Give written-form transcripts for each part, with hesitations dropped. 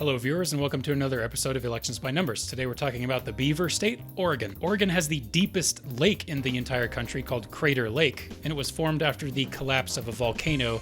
Hello viewers and welcome to another episode of Elections by Numbers. Today we're talking about the Beaver State, Oregon. Oregon has the deepest lake in the entire country called Crater Lake, and it was formed after the collapse of a volcano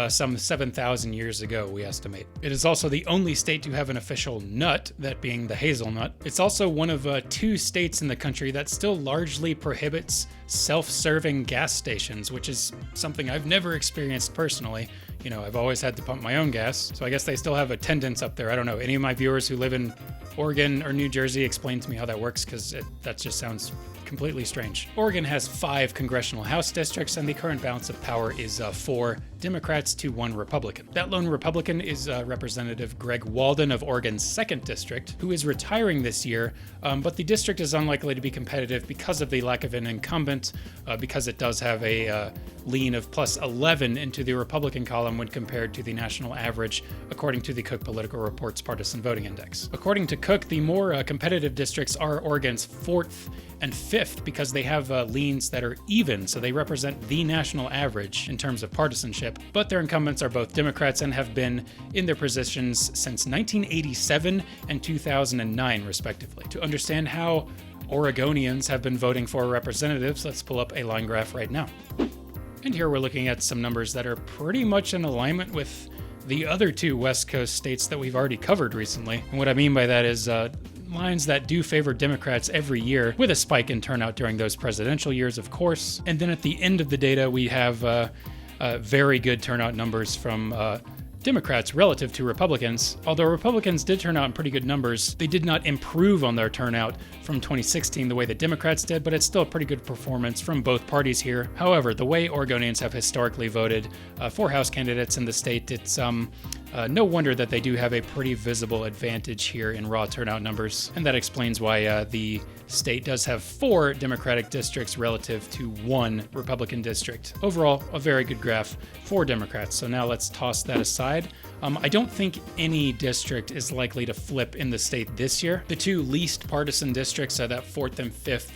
some 7,000 years ago, we estimate. It is also the only state to have an official nut, that being the hazelnut. It's also one of two states in the country that still largely prohibits self-serving gas stations, which is something I've never experienced personally. You know, I've always had to pump my own gas, so I guess they still have attendants up there. I don't know. Any of my viewers who live in Oregon or New Jersey, explain to me how that works, because that just sounds completely strange. Oregon has 5 congressional House districts, and the current balance of power is 4 Democrats to 1 Republican. That lone Republican is Representative Greg Walden of Oregon's 2nd District, who is retiring this year, but the district is unlikely to be competitive because of the lack of an incumbent, because it does have a lean of plus 11 into the Republican column when compared to the national average, according to the Cook Political Report's Partisan Voting Index. According to Cook, the more competitive districts are Oregon's 4th and 5th because they have leans that are even, so they represent the national average in terms of partisanship, but their incumbents are both Democrats and have been in their positions since 1987 and 2009, respectively. To understand how Oregonians have been voting for representatives, let's pull up a line graph right now. And here we're looking at some numbers that are pretty much in alignment with the other 2 West Coast states that we've already covered recently. And what I mean by that is lines that do favor Democrats every year, with a spike in turnout during those presidential years, of course. And then at the end of the data, we have very good turnout numbers from Democrats relative to Republicans. Although Republicans did turn out in pretty good numbers, they did not improve on their turnout from 2016 the way the Democrats did, but it's still a pretty good performance from both parties here. However, the way Oregonians have historically voted for House candidates in the state, it's no wonder that they do have a pretty visible advantage here in raw turnout numbers, and that explains why the state does have 4 Democratic districts relative to 1 Republican district. Overall, a very good graph for Democrats. So now let's toss that aside. I don't think any district is likely to flip in the state this year. The 2 least partisan districts, that 4th and 5th,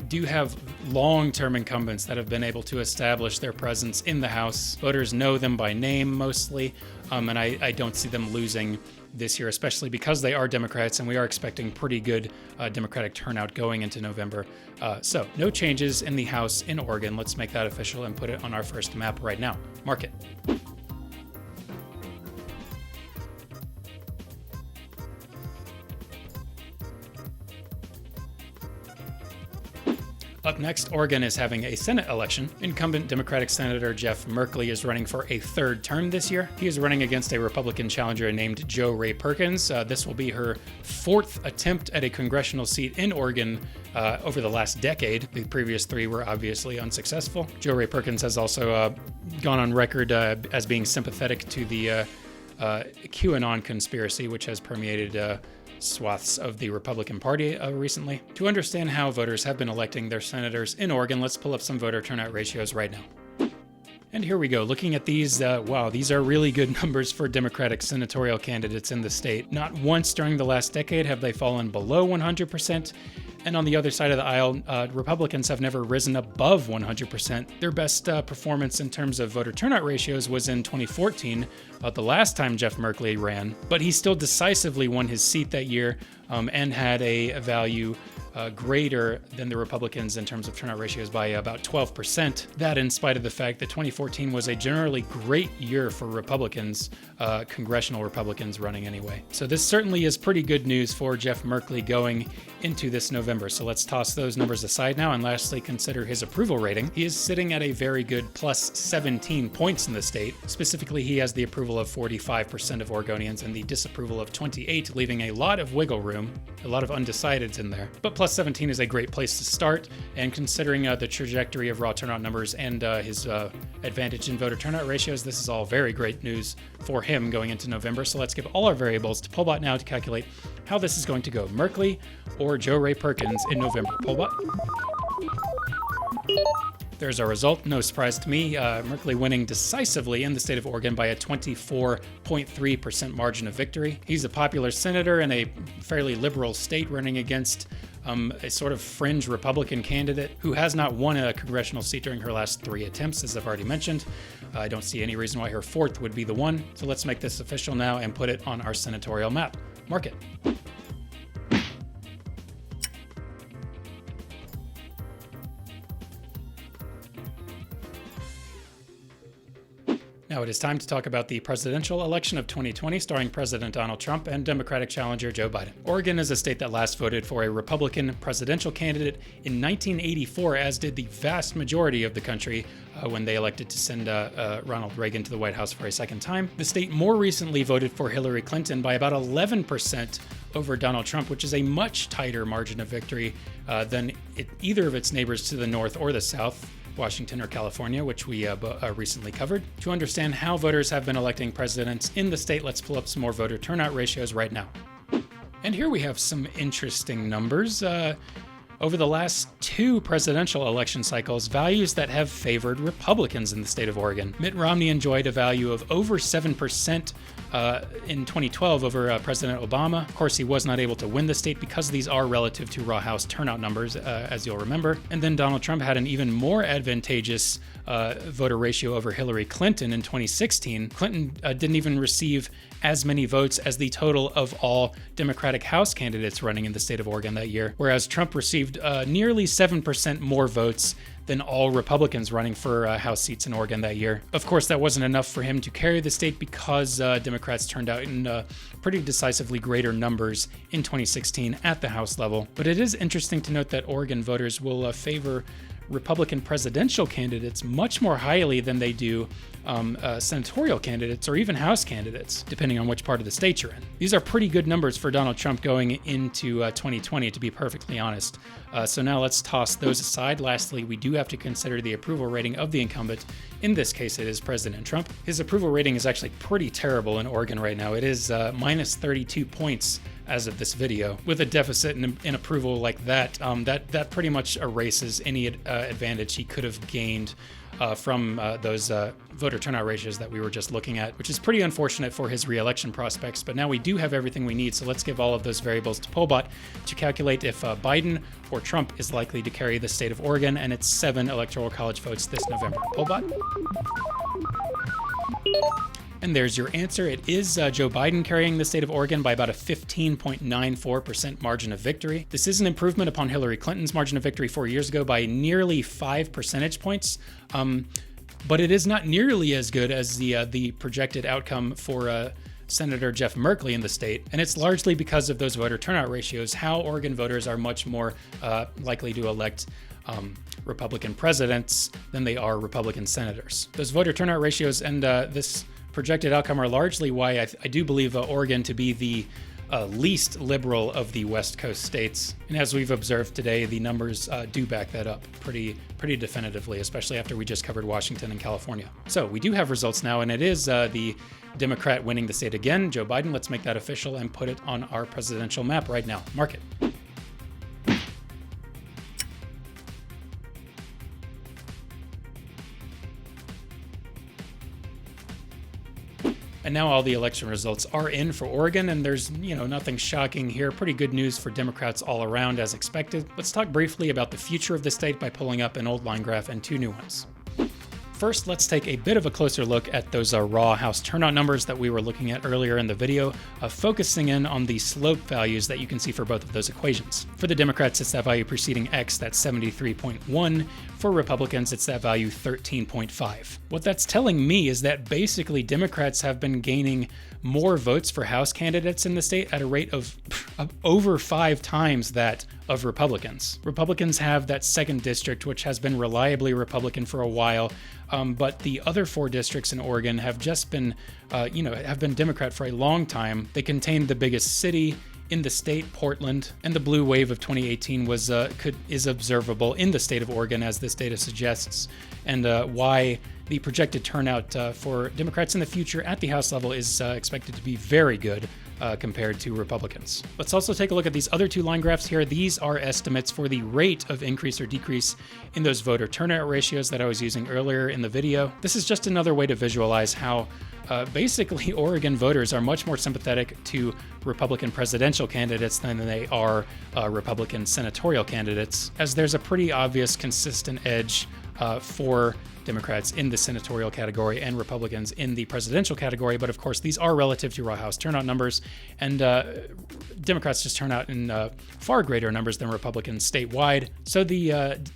do have long-term incumbents that have been able to establish their presence in the House. Voters know them by name mostly, and I don't see them losing this year, especially because they are Democrats, and we are expecting pretty good Democratic turnout going into November. So no changes in the House in Oregon. Let's make that official and put it on our first map right now. Mark it. Up next, Oregon is having a Senate election. Incumbent Democratic Senator Jeff Merkley is running for a 3rd term this year. He is running against a Republican challenger named Jo Rae Perkins. This will be her 4th attempt at a congressional seat in Oregon over the last decade. The previous 3 were obviously unsuccessful. Jo Rae Perkins has also gone on record as being sympathetic to the QAnon conspiracy, which has permeated swaths of the Republican Party recently. To understand how voters have been electing their senators in Oregon, let's pull up some voter turnout ratios right now. And here we go. Looking at these, wow, these are really good numbers for Democratic senatorial candidates in the state. Not once during the last decade have they fallen below 100%. And on the other side of the aisle, Republicans have never risen above 100%. Their best performance in terms of voter turnout ratios was in 2014, the last time Jeff Merkley ran. But he still decisively won his seat that year and had a value greater than the Republicans in terms of turnout ratios by about 12%. That in spite of the fact that 2014 was a generally great year for Republicans, congressional Republicans running anyway. So this certainly is pretty good news for Jeff Merkley going into this November. So let's toss those numbers aside now and lastly consider his approval rating. He is sitting at a very good plus 17 points in the state. Specifically, he has the approval of 45% of Oregonians and the disapproval of 28, leaving a lot of wiggle room, a lot of undecideds in there. But plus 17 is a great place to start, and considering the trajectory of raw turnout numbers and his advantage in voter turnout ratios, this is all very great news for him going into November. So let's give all our variables to Pollbot now to calculate how this is going to go. Merkley or Jo Rae Perkins in November. Pollbot. There's our result. No surprise to me. Merkley winning decisively in the state of Oregon by a 24.3% margin of victory. He's a popular senator in a fairly liberal state running against a sort of fringe Republican candidate who has not won a congressional seat during her last 3 attempts, as I've already mentioned. I don't see any reason why her 4th would be the one. So let's make this official now and put it on our senatorial map. Mark it. Now it is time to talk about the presidential election of 2020, starring President Donald Trump and Democratic challenger Joe Biden. Oregon is a state that last voted for a Republican presidential candidate in 1984, as did the vast majority of the country when they elected to send Ronald Reagan to the White House for a second time. The state more recently voted for Hillary Clinton by about 11% over Donald Trump, which is a much tighter margin of victory than either of its neighbors to the north or the south, Washington or California, which we recently covered. To understand how voters have been electing presidents in the state, let's pull up some more voter turnout ratios right now. And here we have some interesting numbers. Over the last 2 presidential election cycles, values that have favored Republicans in the state of Oregon. Mitt Romney enjoyed a value of over 7% in 2012 over President Obama. Of course, he was not able to win the state because these are relative to raw House turnout numbers, as you'll remember. And then Donald Trump had an even more advantageous voter ratio over Hillary Clinton in 2016. Clinton didn't even receive as many votes as the total of all Democratic House candidates running in the state of Oregon that year, whereas Trump received nearly 7% more votes than all Republicans running for House seats in Oregon that year. Of course, that wasn't enough for him to carry the state because Democrats turned out in pretty decisively greater numbers in 2016 at the House level. But it is interesting to note that Oregon voters will favor Republican presidential candidates much more highly than they do senatorial candidates or even House candidates, depending on which part of the state you're in. These are pretty good numbers for Donald Trump going into 2020, to be perfectly honest. So now let's toss those aside. Lastly, we do have to consider the approval rating of the incumbent. In this case, it is President Trump. His approval rating is actually pretty terrible in Oregon right now. It is minus 32 points as of this video. With a deficit in approval like that, that pretty much erases any advantage he could have gained from those voter turnout ratios that we were just looking at, which is pretty unfortunate for his re-election prospects. But now we do have everything we need, so let's give all of those variables to Pollbot to calculate if Biden or Trump is likely to carry the state of Oregon and its 7 Electoral College votes this November. Pollbot. And there's your answer. It is Joe Biden carrying the state of Oregon by about a 15.94% margin of victory. This is an improvement upon Hillary Clinton's margin of victory 4 years ago by nearly 5 percentage points. But it is not nearly as good as the projected outcome for Senator Jeff Merkley in the state. And it's largely because of those voter turnout ratios, how Oregon voters are much more likely to elect Republican presidents than they are Republican senators. Those voter turnout ratios and this projected outcome are largely why I do believe Oregon to be the least liberal of the West Coast states. And as we've observed today, the numbers do back that up pretty definitively, especially after we just covered Washington and California. So we do have results now, and it is the Democrat winning the state again, Joe Biden. Let's make that official and put it on our presidential map right now. Mark it. And now all the election results are in for Oregon, and there's, nothing shocking here. Pretty good news for Democrats all around as expected. Let's talk briefly about the future of the state by pulling up an old line graph and 2 new ones. First, let's take a bit of a closer look at those raw House turnout numbers that we were looking at earlier in the video, focusing in on the slope values that you can see for both of those equations. For the Democrats, it's that value preceding X, that's 73.1. For Republicans, it's that value 13.5. What that's telling me is that basically Democrats have been gaining more votes for House candidates in the state at a rate of over 5 times that of Republicans. Republicans have that 2nd district, which has been reliably Republican for a while, but the other 4 districts in Oregon have just been, have been Democrat for a long time. They contain the biggest city in the state, Portland, and the blue wave of 2018 is observable in the state of Oregon, as this data suggests, and why the projected turnout for Democrats in the future at the House level is expected to be very good. compared to Republicans. Let's also take a look at these other two line graphs here. These are estimates for the rate of increase or decrease in those voter turnout ratios that I was using earlier in the video. This is just another way to visualize how basically Oregon voters are much more sympathetic to Republican presidential candidates than they are Republican senatorial candidates, as there's a pretty obvious consistent edge for Democrats in the senatorial category and Republicans in the presidential category. But of course, these are relative to raw House turnout numbers, and Democrats just turn out in far greater numbers than Republicans statewide. So the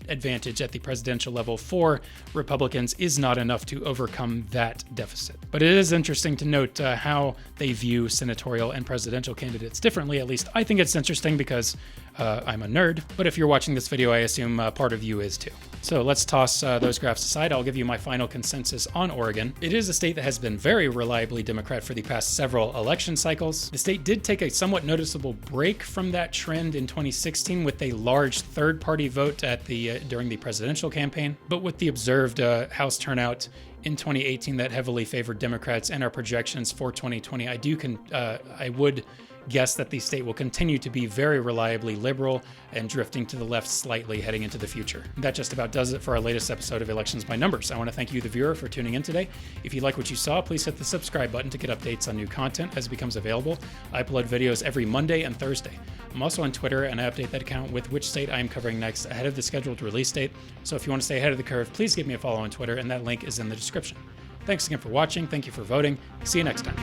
advantage at the presidential level for Republicans is not enough to overcome that deficit. But it is interesting to note how they view senatorial and presidential candidates differently. At least I think it's interesting because I'm a nerd, but if you're watching this video, I assume part of you is too. So let's toss those graphs aside. I'll give you my final consensus on Oregon. It is a state that has been very reliably Democrat for the past several election cycles. The state did take a somewhat noticeable break from that trend in 2016 with a large third-party vote at during the presidential campaign, but with the observed House turnout in 2018 that heavily favored Democrats and our projections for 2020, I would guess that the state will continue to be very reliably liberal and drifting to the left slightly heading into the future. That just about does it for our latest episode of Elections by Numbers. I want to thank you, the viewer, for tuning in today. If you like what you saw, please hit the subscribe button to get updates on new content as it becomes available. I upload videos every Monday and Thursday. I'm also on Twitter, and I update that account with which state I am covering next ahead of the scheduled release date. So if you want to stay ahead of the curve, please give me a follow on Twitter, and that link is in the description. Thanks again for watching. Thank you for voting. See you next time.